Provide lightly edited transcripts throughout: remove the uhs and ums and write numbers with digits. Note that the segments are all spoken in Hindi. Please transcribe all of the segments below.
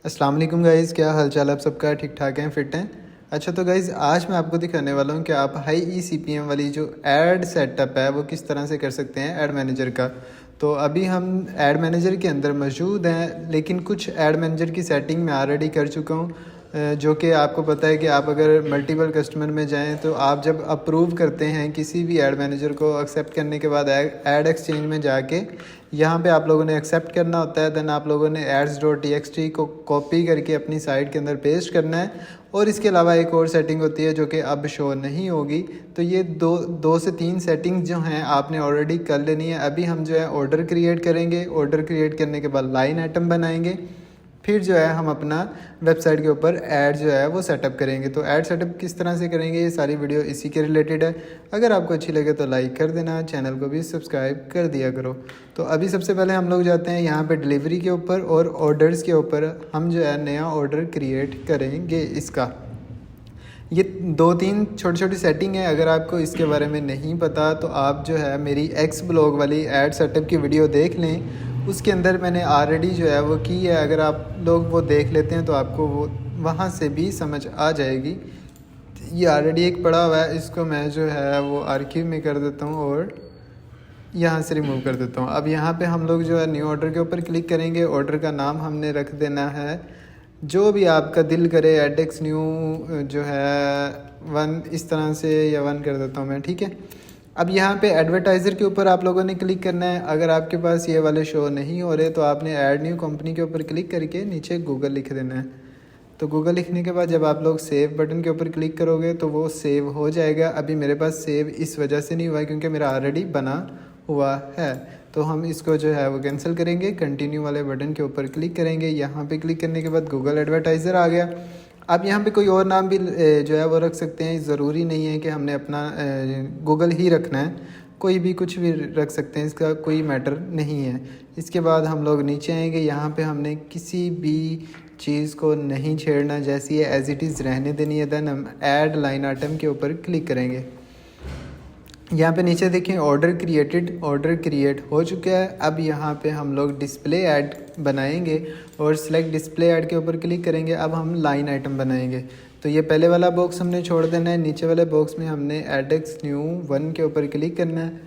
अस्सलाम वालेकुम गाइज़, क्या हाल चाल आप सबका? ठीक ठाक हैं, फिट हैं? अच्छा तो गाइज़ आज मैं आपको दिखाने वाला हूँ कि आप हाई ECPM वाली जो ऐड सेटअप है वो किस तरह से कर सकते हैं ऐड मैनेजर का। तो अभी हम ऐड मैनेजर के अंदर मौजूद हैं, लेकिन कुछ ऐड मैनेजर की सेटिंग मैं ऑलरेडी कर चुका हूँ, जो कि आपको पता है कि आप अगर मल्टीपल कस्टमर में जाएं तो आप जब अप्रूव करते हैं किसी भी ऐड मैनेजर को, एक्सेप्ट करने के बाद ऐड एक्सचेंज में जाके यहाँ पे आप लोगों ने एक्सेप्ट करना होता है। देन आप लोगों ने ads.txt को कॉपी करके अपनी साइट के अंदर पेस्ट करना है। और इसके अलावा एक और सेटिंग होती है जो कि अब शो नहीं होगी। तो ये दो से तीन सेटिंग जो हैं आपने ऑलरेडी कर लेनी है। अभी हम जो है ऑर्डर क्रिएट करेंगे, ऑर्डर क्रिएट करने के बाद लाइन आइटम बनाएंगे, फिर जो है हम अपना वेबसाइट के ऊपर ऐड जो है वो सेटअप करेंगे। तो ऐड सेटअप किस तरह से करेंगे, ये सारी वीडियो इसी के रिलेटेड है। अगर आपको अच्छी लगे तो लाइक कर देना, चैनल को भी सब्सक्राइब कर दिया करो। तो अभी सबसे पहले हम लोग जाते हैं यहाँ पे डिलीवरी के ऊपर और ऑर्डर्स के ऊपर हम जो है नया ऑर्डर क्रिएट करेंगे। इसका ये दो तीन छोटी छोटी सेटिंग है। अगर आपको इसके बारे में नहीं पता तो आप जो है मेरी एक्स ब्लॉग वाली ऐड सेटअप की वीडियो देख लें, उसके अंदर मैंने ऑलरेडी जो है वो की है। अगर आप लोग वो देख लेते हैं तो आपको वो वहाँ से भी समझ आ जाएगी। ये ऑलरेडी एक पड़ा हुआ है, इसको मैं जो है वो आर्कीव में कर देता हूँ और यहाँ से रिमूव कर देता हूँ। अब यहाँ पे हम लोग जो है न्यू ऑर्डर के ऊपर क्लिक करेंगे। ऑर्डर का नाम हमने रख देना है जो भी आपका दिल करे, एडेक्स न्यू जो है 1 इस तरह से, या 1 कर देता हूँ मैं, ठीक है। अब यहाँ पे एडवर्टाइज़र के ऊपर आप लोगों ने क्लिक करना है। अगर आपके पास ये वाले शो नहीं हो रहे तो आपने ऐड न्यू कंपनी के ऊपर क्लिक करके नीचे गूगल लिख देना है। तो गूगल लिखने के बाद जब आप लोग सेव बटन के ऊपर क्लिक करोगे तो वो सेव हो जाएगा। अभी मेरे पास सेव इस वजह से नहीं हुआ है क्योंकि मेरा ऑलरेडी बना हुआ है। तो हम इसको जो है वो कैंसिल करेंगे, कंटिन्यू वाले बटन के ऊपर क्लिक करेंगे। यहाँ पे क्लिक करने के बाद गूगल एडवर्टाइज़र आ गया। आप यहाँ पे कोई और नाम भी जो है वो रख सकते हैं, ज़रूरी नहीं है कि हमने अपना गूगल ही रखना है, कोई भी कुछ भी रख सकते हैं, इसका कोई मैटर नहीं है। इसके बाद हम लोग नीचे आएंगे, यहाँ पे हमने किसी भी चीज़ को नहीं छेड़ना, जैसी है एज इट इज़ रहने देनी है। देन हम ऐड लाइन आइटम के ऊपर क्लिक करेंगे। यहाँ पे नीचे देखें ऑर्डर क्रिएट हो चुका है। अब यहाँ पे हम लोग डिस्प्ले ऐड बनाएंगे और सिलेक्ट डिस्प्ले ऐड के ऊपर क्लिक करेंगे। अब हम लाइन आइटम बनाएंगे। तो ये पहले वाला बॉक्स हमने छोड़ देना है, नीचे वाले बॉक्स में हमने एडेक्स न्यू 1 के ऊपर क्लिक करना है।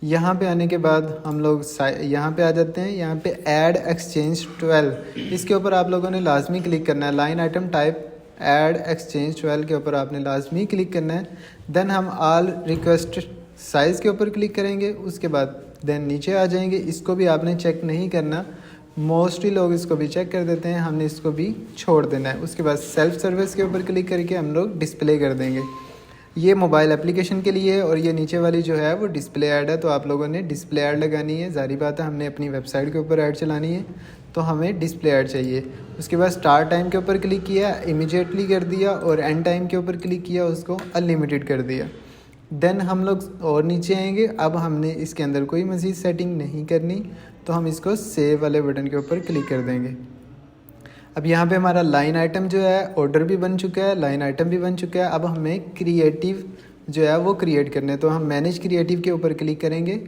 यहाँ पे आने के बाद हम लोग यहाँ पे आ जाते हैं। यहाँ पे ऐड एक्सचेंज 12 इसके ऊपर आप लोगों ने लाजमी क्लिक करना है। Line item type add exchange 12 के ऊपर आपने लाजमी क्लिक करना है। देन हम ऑल रिक्वेस्ट साइज़ के ऊपर क्लिक करेंगे। उसके बाद देन नीचे आ जाएंगे। इसको भी आपने चेक नहीं करना, मोस्टली लोग इसको भी चेक कर देते हैं, हमने इसको भी छोड़ देना है। उसके बाद सेल्फ सर्विस के ऊपर क्लिक करके हम लोग डिस्प्ले कर देंगे। ये मोबाइल एप्लीकेशन के लिए है और ये नीचे वाली जो है वो डिस्प्ले ऐड है। तो आप लोगों ने डिस्प्ले ऐड लगानी है, जारी बात है, हमने अपनी वेबसाइट के ऊपर ऐड चलानी है तो हमें डिस्प्ले ऐड चाहिए। उसके बाद स्टार्ट टाइम के ऊपर क्लिक किया, इमीडिएटली कर दिया, और एंड टाइम के ऊपर क्लिक किया, उसको अनलिमिटेड कर दिया। देन हम लोग और नीचे आएंगे। अब हमने इसके अंदर कोई मज़ीद सेटिंग नहीं करनी, तो हम इसको सेव वाले बटन के ऊपर क्लिक कर देंगे। अब यहाँ पे हमारा लाइन आइटम जो है ऑर्डर भी बन चुका है, लाइन आइटम भी बन चुका है। अब हमें क्रिएटिव जो है वो क्रिएट करने, तो हम मैनेज क्रिएटिव के ऊपर क्लिक करेंगे।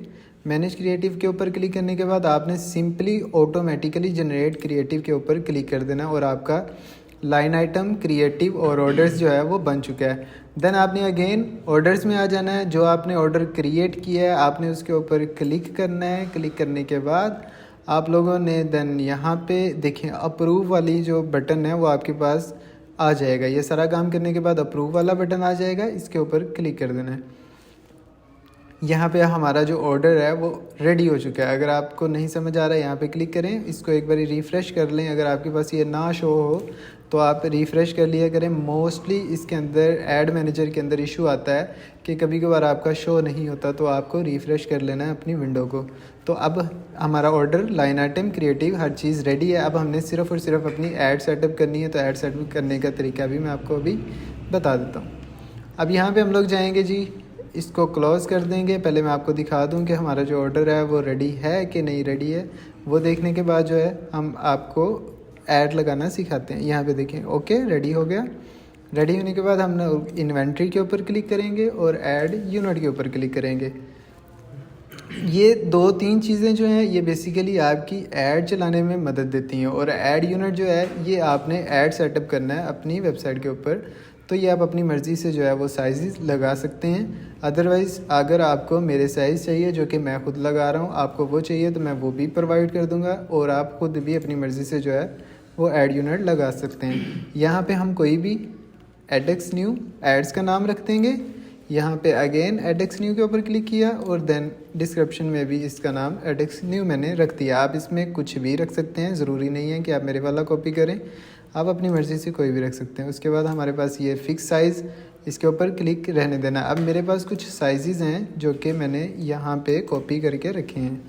मैनेज क्रिएटिव के ऊपर क्लिक करने के बाद आपने सिंपली ऑटोमेटिकली जनरेट क्रिएटिव के ऊपर क्लिक कर देना और आपका लाइन आइटम, क्रिएटिव और ऑर्डर्स जो है वो बन चुका है। देन आपने अगेन ऑर्डर्स में आ जाना है। जो आपने ऑर्डर क्रिएट किया है आपने उसके ऊपर क्लिक करना है। क्लिक करने के बाद आप लोगों ने देन यहाँ पे देखें अप्रूव वाली जो बटन है वो आपके पास आ जाएगा। ये सारा काम करने के बाद अप्रूव वाला बटन आ जाएगा, इसके ऊपर क्लिक कर देना है। यहाँ पे हमारा जो ऑर्डर है वो रेडी हो चुका है। अगर आपको नहीं समझ आ रहा है यहाँ पे क्लिक करें, इसको एक बार रिफ़्रेश कर लें। अगर आपके पास ये ना शो हो तो आप रिफ़्रेश कर लिया करें। मोस्टली इसके अंदर ऐड मैनेजर के अंदर इशू आता है कि कभी कभार आपका शो नहीं होता, तो आपको रिफ़्रेश कर लेना है अपनी विंडो को। तो अब हमारा ऑर्डर, लाइन आइटम, क्रिएटिव हर चीज़ रेडी है। अब हमने सिर्फ़ और सिर्फ अपनी ऐड सेटअप करनी है। तो ऐड सेटअप करने का तरीका भी मैं आपको अभी बता देता हूँ। अब यहाँ पर हम लोग जाएँगे जी, इसको क्लोज़ कर देंगे। पहले मैं आपको दिखा दूं कि हमारा जो ऑर्डर है वो रेडी है कि नहीं रेडी है। वो देखने के बाद जो है हम आपको ऐड लगाना सिखाते हैं। यहाँ पे देखें, ओके रेडी हो गया। रेडी होने के बाद हम इन्वेंट्री के ऊपर क्लिक करेंगे और ऐड यूनिट के ऊपर क्लिक करेंगे। ये 2-3 चीज़ें जो हैं ये बेसिकली आपकी ऐड चलाने में मदद देती हैं। और ऐड यूनिट जो है ये आपने ऐड सेटअप करना है अपनी वेबसाइट के ऊपर, तो ये आप अपनी मर्ज़ी से जो है वो साइज़ लगा सकते हैं। अदरवाइज़ अगर आपको मेरे साइज़ चाहिए जो कि मैं ख़ुद लगा रहा हूँ, आपको वो चाहिए तो मैं वो भी प्रोवाइड कर दूँगा और आप ख़ुद भी अपनी मर्ज़ी से जो है वो ऐड यूनिट लगा सकते हैं। यहाँ पे हम कोई भी एडेक्स न्यू एड्स का नाम रख देंगे। यहाँ पे अगेन एडेक्स न्यू के ऊपर क्लिक किया और देन डिस्क्रिप्शन में भी इसका नाम एडेक्स न्यू मैंने रख दिया। आप इसमें कुछ भी रख सकते हैं, ज़रूरी नहीं है कि आप मेरे वाला कॉपी करें, आप अपनी मर्ज़ी से कोई भी रख सकते हैं। उसके बाद हमारे पास ये फ़िक्स साइज़, इसके ऊपर क्लिक रहने देना। अब मेरे पास कुछ साइज़ हैं जो कि मैंने यहाँ पे कॉपी करके रखे हैं।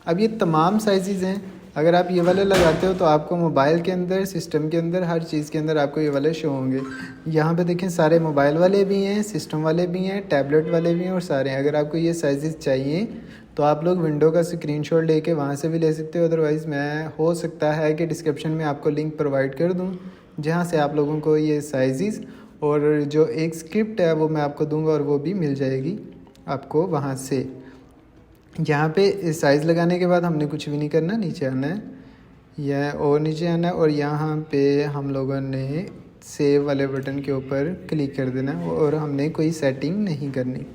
अब ये तमाम साइज़ हैं, अगर आप ये वाले लगाते हो तो आपको मोबाइल के अंदर, सिस्टम के अंदर, हर चीज़ के अंदर आपको ये वाले शो होंगे। यहाँ पे देखें सारे मोबाइल वाले भी हैं, सिस्टम वाले भी हैं, टैबलेट वाले भी हैं और सारे हैं। अगर आपको ये साइज़ चाहिए तो आप लोग विंडो का स्क्रीनशॉट लेके वहाँ से भी ले सकते हो। अदरवाइज़ मैं हो सकता है कि डिस्क्रिप्शन में आपको लिंक प्रोवाइड कर दूँ जहाँ से आप लोगों को ये साइज़ और जो एक स्क्रिप्ट है वो मैं आपको दूँगा और वो भी मिल जाएगी आपको वहाँ से। यहाँ पे साइज़ लगाने के बाद हमने कुछ भी नहीं करना, नीचे आना है या और नीचे आना है और यहाँ पे हम लोगों ने सेव वाले बटन के ऊपर क्लिक कर देना और हमने कोई सेटिंग नहीं करनी।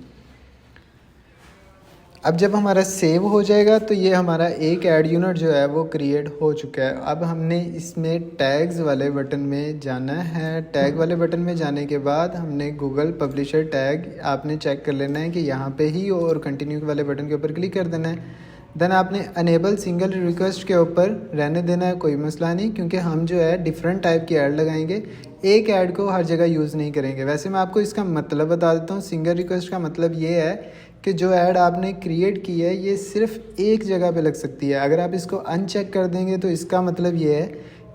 अब जब हमारा सेव हो जाएगा तो ये हमारा एक ऐड यूनिट जो है वो क्रिएट हो चुका है। अब हमने इसमें टैग्स वाले बटन में जाना है। टैग वाले बटन में जाने के बाद हमने गूगल पब्लिशर टैग आपने चेक कर लेना है कि यहाँ पे ही और कंटिन्यू वाले बटन के ऊपर क्लिक कर देना है। देन आपने अनेबल सिंगल रिक्वेस्ट के ऊपर रहने देना है, कोई मसला नहीं, क्योंकि हम जो है डिफरेंट टाइप की ऐड लगाएंगे, एक ऐड को हर जगह यूज़ नहीं करेंगे। वैसे मैं आपको इसका मतलब बता देता हूँ। सिंगल रिक्वेस्ट का मतलब ये है कि जो ऐड आपने क्रिएट की है ये सिर्फ एक जगह पे लग सकती है। अगर आप इसको अनचेक कर देंगे तो इसका मतलब ये है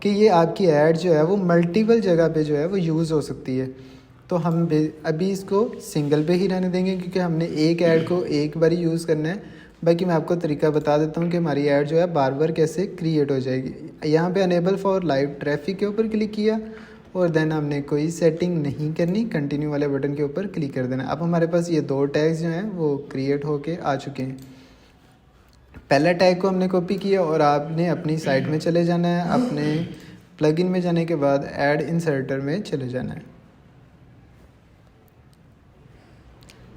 कि ये आपकी ऐड जो है वो मल्टीपल जगह पे जो है वो यूज़ हो सकती है। तो हम अभी इसको सिंगल पे ही रहने देंगे क्योंकि हमने एक ऐड को एक बार ही यूज़ करना है। बाकी मैं आपको तरीका बता देता हूँ कि हमारी ऐड जो है बार बार कैसे क्रिएट हो जाएगी। यहाँ पे अनेबल फॉर लाइव ट्रैफिक के ऊपर क्लिक किया और देन हमने कोई सेटिंग नहीं करनी, कंटिन्यू वाले बटन के ऊपर क्लिक कर देना। अब हमारे पास ये 2 टैग्स जो हैं वो क्रिएट होके आ चुके हैं। पहला टैग को हमने कॉपी किया और आपने अपनी साइट में चले जाना है, अपने प्लगइन में जाने के बाद ऐड इंसर्टर में चले जाना है।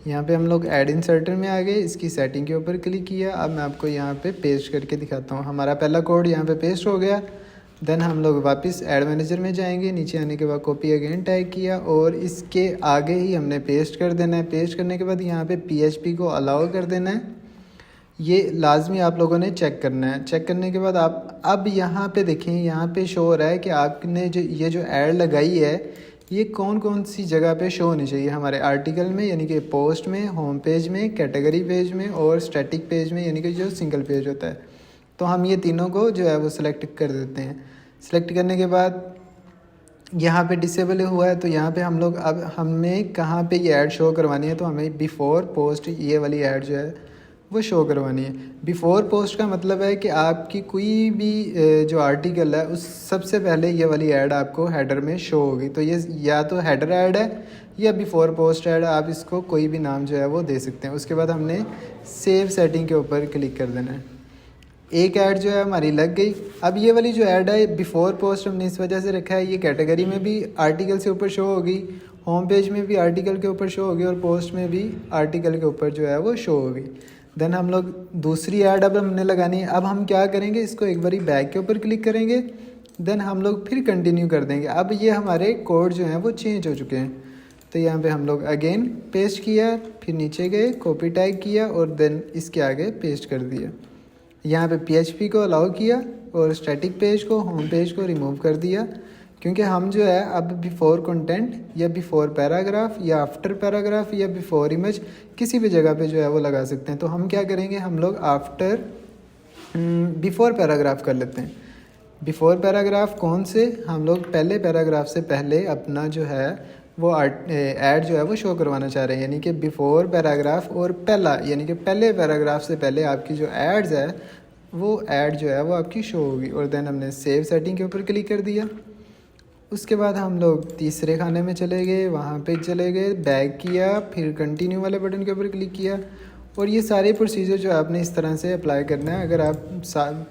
यहाँ पे हम लोग ऐड इंसर्टर में आ गए, इसकी सेटिंग के ऊपर क्लिक किया। अब मैं आपको यहाँ पे पेस्ट करके दिखाता हूँ। हमारा पहला कोड यहाँ पे पेस्ट हो गया। देन हम लोग वापस ऐड मैनेजर में जाएंगे, नीचे आने के बाद कॉपी अगेन टैग किया और इसके आगे ही हमने पेस्ट कर देना है। पेस्ट करने के बाद यहाँ पे PHP को अलाउ कर देना है। ये लाजमी आप लोगों ने चेक करना है। चेक करने के बाद आप अब यहाँ पे देखें, यहाँ पे शो हो रहा है कि आपने जो ऐड लगाई है ये कौन कौन सी जगह पे शो होनी चाहिए। हमारे आर्टिकल में यानी कि पोस्ट में, होम पेज में, कैटेगरी पेज में और स्टैटिक पेज में यानी कि जो सिंगल पेज होता है। तो हम ये तीनों को जो है वो सिलेक्ट कर देते हैं। सिलेक्ट करने के बाद यहाँ पे डिसेबल हुआ है तो यहाँ पे हम लोग अब हमें कहाँ पे ये ऐड शो करवानी है, तो हमें बिफ़ोर पोस्ट ये वाली ऐड जो है वो शो करवानी है। बिफ़ोर पोस्ट का मतलब है कि आपकी कोई भी जो आर्टिकल है उस सबसे पहले ये वाली ऐड आपको हेडर में शो होगी। तो ये या तो हेडर ऐड है या बिफ़ोर पोस्ट ऐड है, आप इसको कोई भी नाम जो है वो दे सकते हैं। उसके बाद हमने सेव सेटिंग के ऊपर क्लिक कर देना है। एक ऐड जो है हमारी लग गई। अब ये वाली जो ऐड है बिफ़ोर पोस्ट हमने इस वजह से रखा है, ये कैटेगरी में भी आर्टिकल से ऊपर शो होगी, होम पेज में भी आर्टिकल के ऊपर शो होगी और पोस्ट में भी आर्टिकल के ऊपर जो है वो शो होगी। देन हम लोग दूसरी ऐड अब हमने लगानी है। अब हम क्या करेंगे, इसको एक बारी बैक के ऊपर क्लिक करेंगे, देन हम लोग फिर कंटिन्यू कर देंगे। अब ये हमारे कोड जो हैं वो चेंज हो चुके हैं। तो यहाँ पे हम लोग अगेन पेस्ट किया, फिर नीचे गए, कॉपी टैग किया और देन इसके आगे पेस्ट कर दिया। यहाँ पे PHP को अलाउ किया और स्टैटिक पेज को, होम पेज को रिमूव कर दिया, क्योंकि हम जो है अब बिफ़ोर कंटेंट या बिफ़ोर पैराग्राफ या आफ्टर पैराग्राफ या बिफ़ोर इमेज किसी भी जगह पे जो है वो लगा सकते हैं। तो हम क्या करेंगे, हम लोग आफ्टर बिफ़ोर पैराग्राफ कर लेते हैं। बिफ़ोर पैराग्राफ कौन से, हम लोग पहले पैराग्राफ से पहले अपना जो है वो ऐड जो है वो शो करवाना चाह रहे हैं, यानी कि बिफ़ोर पैराग्राफ और पहला यानी कि पहले पैराग्राफ से पहले आपकी जो एड्स है वो ऐड जो है वो आपकी शो होगी। और देन हमने सेव सेटिंग के ऊपर क्लिक कर दिया। उसके बाद हम लोग तीसरे खाने में चले गए, वहाँ पे चले गए, बैक किया, फिर कंटिन्यू वाले बटन के ऊपर क्लिक किया और ये सारे प्रोसीजर जो आपने इस तरह से अप्लाई करना है। अगर आप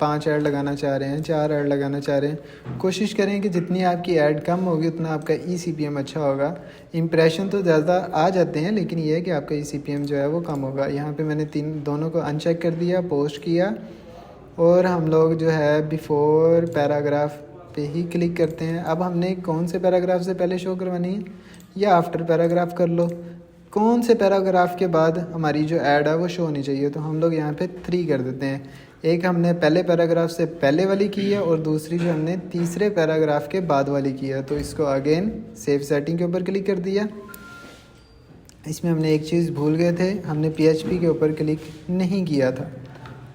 5 ऐड लगाना चाह रहे हैं, 4 ऐड लगाना चाह रहे हैं, कोशिश करें कि जितनी आपकी ऐड कम होगी उतना आपका ECPM अच्छा होगा। इम्प्रेशन तो ज़्यादा आ जाते हैं, लेकिन ये है कि आपका ECPM जो है वो कम होगा। यहाँ पे मैंने दोनों को अनचेक कर दिया, पोस्ट किया, और हम लोग जो है बिफोर पैराग्राफ पे ही क्लिक करते हैं। अब हमने कौन से पैराग्राफ से पहले शो करवानी है या आफ्टर पैराग्राफ कर लो, कौन से पैराग्राफ के बाद हमारी जो ऐड है वो शो होनी चाहिए। तो हम लोग यहाँ पे 3 कर देते हैं। एक हमने पहले पैराग्राफ से पहले वाली की है और दूसरी जो हमने तीसरे पैराग्राफ के बाद वाली की है। तो इसको अगेन सेव सेटिंग के ऊपर क्लिक कर दिया। इसमें हमने एक चीज़ भूल गए थे, हमने PHP के ऊपर क्लिक नहीं किया था।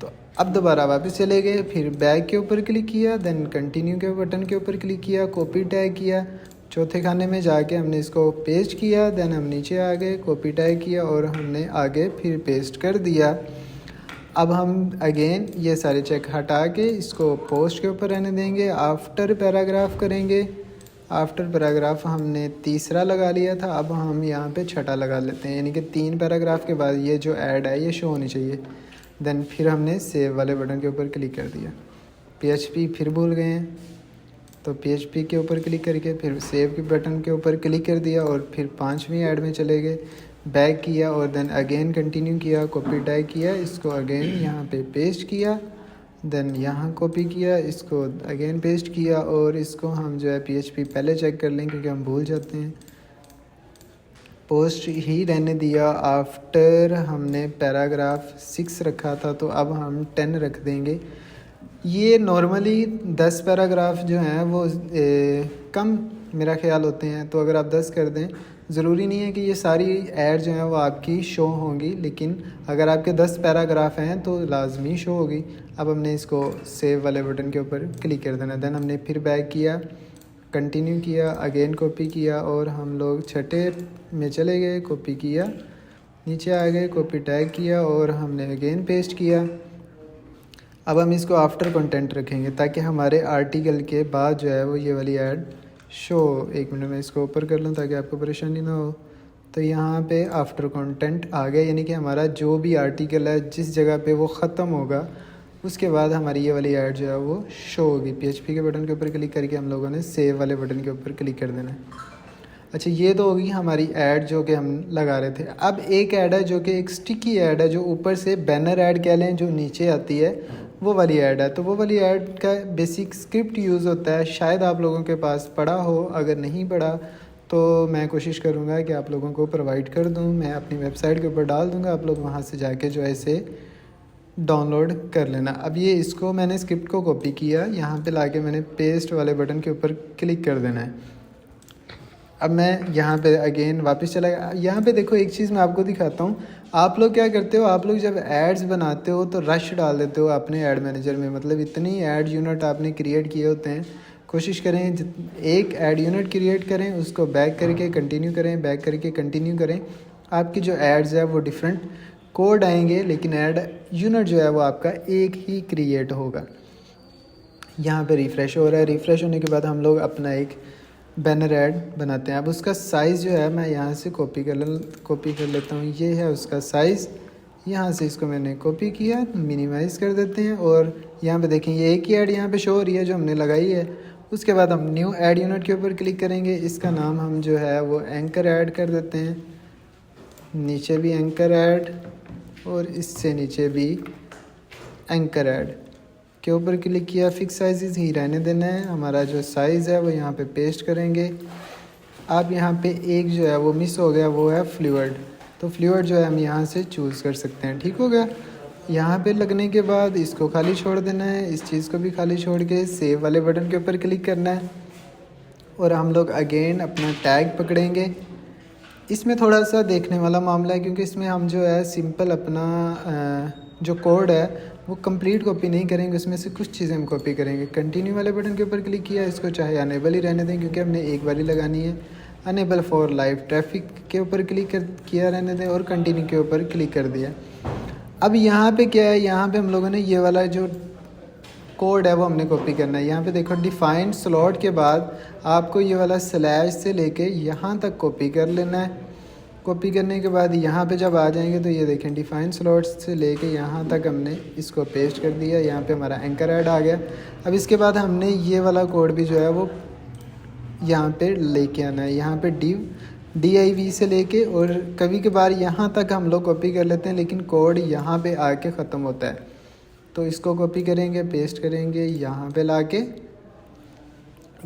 तो अब दोबारा वापस चले गए, फिर बैक के ऊपर क्लिक किया, देन कंटिन्यू के बटन के ऊपर क्लिक किया, कॉपी टैग किया, चौथे खाने में जाके हमने इसको पेस्ट किया, देन हम नीचे आ गए, कॉपी टैग किया और हमने आगे फिर पेस्ट कर दिया। अब हम अगेन ये सारे चेक हटा के इसको पोस्ट के ऊपर रहने देंगे, आफ्टर पैराग्राफ करेंगे। आफ्टर पैराग्राफ हमने तीसरा लगा लिया था, अब हम यहाँ पे छठा लगा लेते हैं, यानी कि 3 पैराग्राफ के बाद ये जो ऐड है ये शो होनी चाहिए। देन फिर हमने सेव वाले बटन के ऊपर क्लिक कर दिया। PHP फिर भूल गए हैं, तो PHP के ऊपर क्लिक करके फिर सेव के बटन के ऊपर क्लिक कर दिया और फिर 5वीं ऐड में चले गए, बैक किया और देन अगेन कंटिन्यू किया, कॉपी टैग किया, इसको अगेन यहाँ पे पेस्ट किया, देन यहाँ कॉपी किया, इसको अगेन पेस्ट किया और इसको हम जो है PHP पहले चेक कर लें क्योंकि हम भूल जाते हैं। पोस्ट ही रहने दिया। आफ्टर हमने पैराग्राफ 6 रखा था, तो अब हम 10 रख देंगे। ये नॉर्मली 10 पैराग्राफ जो हैं वो कम मेरा ख्याल होते हैं, तो अगर आप 10 कर दें, ज़रूरी नहीं है कि ये सारी ऐड जो हैं वो आपकी शो होंगी, लेकिन अगर आपके 10 पैराग्राफ हैं तो लाजमी शो होगी। अब हमने इसको सेव वाले बटन के ऊपर क्लिक कर देना। देन हमने फिर बैक किया, कंटिन्यू किया, अगेन कॉपी किया और हम लोग छठे में चले गए, कॉपी किया, नीचे आ गए, कॉपी टैग किया और हमने अगेन पेस्ट किया। अब हम इसको आफ्टर कंटेंट रखेंगे ताकि हमारे आर्टिकल के बाद जो है वो ये वाली ऐड शो। 1 मिनट में इसको ऊपर कर लूँ ताकि आपको परेशानी ना हो। तो यहाँ पे आफ्टर कंटेंट आ गया, यानी कि हमारा जो भी आर्टिकल है जिस जगह पे वो ख़त्म होगा उसके बाद हमारी ये वाली ऐड जो है वो शो होगी। PHP के बटन के ऊपर क्लिक करके हम लोगों ने सेव वाले बटन के ऊपर क्लिक कर देना है। अच्छा, ये तो होगी हमारी ऐड जो कि हम लगा रहे थे। अब एक ऐड है जो कि एक स्टिकी ऐड है, जो ऊपर से बैनर ऐड कह लें, जो नीचे आती है वो वाली ऐड है। तो वो वाली ऐड का बेसिक स्क्रिप्ट यूज़ होता है, शायद आप लोगों के पास पड़ा हो। अगर नहीं पड़ा तो मैं कोशिश करूँगा कि आप लोगों को प्रोवाइड कर दूँ, मैं अपनी वेबसाइट के ऊपर डाल दूँगा, आप लोग वहाँ से जाके जो है इसे डाउनलोड कर लेना। अब ये इसको मैंने स्क्रिप्ट को कॉपी किया, यहाँ पे लाके मैंने पेस्ट वाले बटन के ऊपर क्लिक कर देना है। अब मैं यहाँ पे अगेन वापस चला गया। यहाँ पे देखो एक चीज़ मैं आपको दिखाता हूँ। आप लोग क्या करते हो, आप लोग जब एड्स बनाते हो तो रश डाल देते हो अपने ऐड मैनेजर में, मतलब इतनी ऐड यूनिट आपने क्रिएट किए होते हैं। कोशिश करें एक ऐड यूनिट क्रिएट करें, उसको बैक करके कंटिन्यू करें, बैक करके कंटिन्यू करें। आपकी जो एड्स है वो डिफरेंट कोड आएंगे, लेकिन ऐड यूनिट जो है वो आपका एक ही क्रिएट होगा। यहाँ पे रिफ़्रेश हो रहा है। रिफ़्रेश होने के बाद हम लोग अपना एक बैनर ऐड बनाते हैं। अब उसका साइज़ जो है मैं यहाँ से कॉपी कर लेता हूँ। ये है उसका साइज़, यहाँ से इसको मैंने कॉपी किया, मिनिमाइज़ कर देते हैं और यहाँ पे देखें ये एक ही ऐड यहाँ पे शो हो रही है जो हमने लगाई है। उसके बाद हम न्यू ऐड यूनिट के ऊपर क्लिक करेंगे। इसका नाम हम जो है वो एंकर ऐड कर देते हैं, नीचे भी एंकर ऐड और इससे नीचे भी एंकर ऐड के ऊपर क्लिक किया। फिक्स साइज़ ही रहने देना है। हमारा जो साइज़ है वो यहाँ पे पेस्ट करेंगे। अब यहाँ पे एक जो है वो मिस हो गया, वो है फ्लूइड। तो फ्लूइड जो है हम यहाँ से चूज़ कर सकते हैं। ठीक हो गया। यहाँ पे लगने के बाद इसको खाली छोड़ देना है, इस चीज़ को भी खाली छोड़ के सेव वाले बटन के ऊपर क्लिक करना है और हम लोग अगेन अपना टैग पकड़ेंगे। इसमें थोड़ा सा देखने वाला मामला है क्योंकि इसमें हम जो है सिंपल अपना जो कोड है वो कंप्लीट कॉपी नहीं करेंगे, उसमें से कुछ चीज़ें हम कॉपी करेंगे। कंटिन्यू वाले बटन के ऊपर क्लिक किया, इसको चाहे अनेबल ही रहने दें क्योंकि हमने एक बार ही लगानी है। अनेबल फॉर लाइव ट्रैफिक के ऊपर क्लिक किया रहने दें और कंटिन्यू के ऊपर क्लिक कर दिया। अब यहाँ पे क्या है, यहाँ पे हम लोगों ने ये वाला जो कोड है वो हमने कॉपी करना है। यहाँ पे देखो डिफाइंड स्लॉट के बाद आपको ये वाला स्लैश से लेके यहाँ तक कॉपी कर लेना है। कॉपी करने के बाद यहाँ पे जब आ जाएंगे तो ये देखें डिफाइन स्लॉट्स से लेके यहाँ तक हमने इसको पेस्ट कर दिया। यहाँ पे हमारा एंकर ऐड आ गया। अब इसके बाद हमने ये वाला कोड भी जो है वो यहाँ पे लेके आना है। यहाँ पे div से लेके, और कभी कभार यहाँ तक हम लोग कॉपी कर लेते हैं लेकिन कोड यहाँ पे आके ख़त्म होता है। तो इसको कॉपी करेंगे, पेस्ट करेंगे, यहाँ पे लाके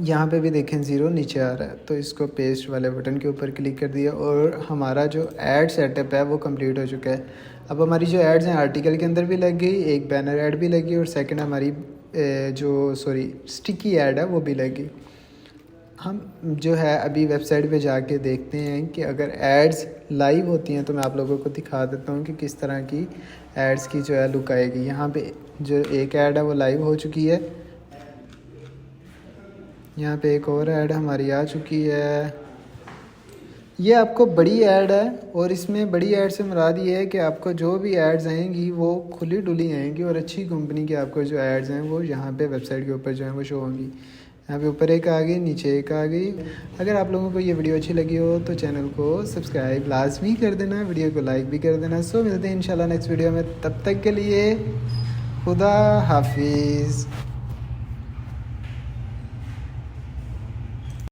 यहाँ पे भी देखें 0 नीचे आ रहा है, तो इसको पेस्ट वाले बटन के ऊपर क्लिक कर दिया और हमारा जो ऐड सेटअप है वो कंप्लीट हो चुका है। अब हमारी जो एड्स हैं आर्टिकल के अंदर भी लग गई, एक बैनर ऐड भी लगी और सेकंड हमारी स्टिकी ऐड है वो भी लगी। हम जो है अभी वेबसाइट पे जाके देखते हैं कि अगर एड्स लाइव होती हैं तो मैं आप लोगों को दिखा देता हूँ कि किस तरह की एड्स की जो है लुक आएगी। यहाँ पे जो एक ऐड है वो लाइव हो चुकी है। यहाँ पे एक और ऐड हमारी आ चुकी है। ये आपको बड़ी ऐड है और इसमें बड़ी ऐड से मुराद ये है कि आपको जो भी एड्स आएंगी वो खुली डुली आएंगी और अच्छी कंपनी की आपको जो एड्स हैं वो यहाँ पे वेबसाइट के ऊपर जो है वो शो होंगी। यहाँ पे ऊपर एक आ गई, नीचे एक आ गई। अगर आप लोगों को ये वीडियो अच्छी लगी हो तो चैनल को सब्सक्राइब लाजमी कर देना, वीडियो को लाइक भी कर देना। सो मिलते हैं इंशाल्लाह नेक्स्ट वीडियो में, तब तक के लिए खुदा हाफिज़।